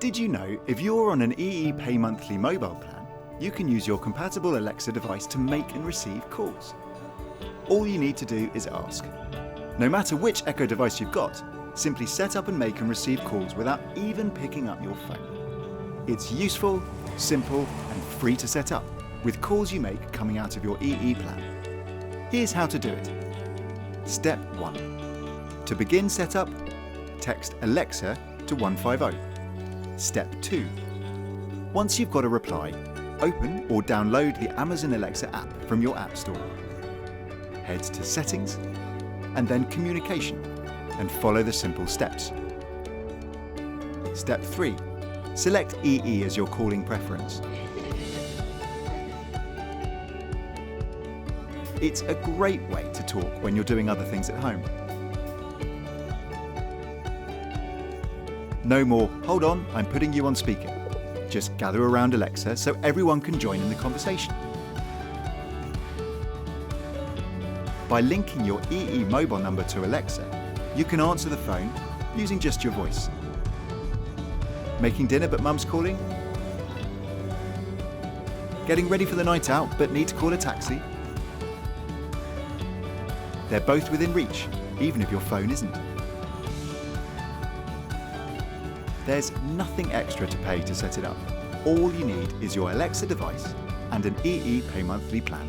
Did you know if you're on an EE Pay Monthly mobile plan, you can use your compatible Alexa device to make and receive calls? All you need to do is ask. No matter which Echo device you've got, simply set up and make and receive calls without even picking up your phone. It's useful, simple, and free to set up, with calls you make coming out of your EE plan. Here's how to do it. Step 1. To begin setup, text Alexa to 150. Step 2. Once you've got a reply, open or download the Amazon Alexa app from your App Store. Head to Settings, and then Communication, and follow the simple steps. Step 3. Select EE as your calling preference. It's a great way to talk when you're doing other things at home. No more, hold on, I'm putting you on speaker. Just gather around Alexa so everyone can join in the conversation. By linking your EE mobile number to Alexa, you can answer the phone using just your voice. Making dinner but mum's calling? Getting ready for the night out but need to call a taxi? They're both within reach, even if your phone isn't. There's nothing extra to pay to set it up. All you need is your Alexa device and an EE Pay Monthly plan.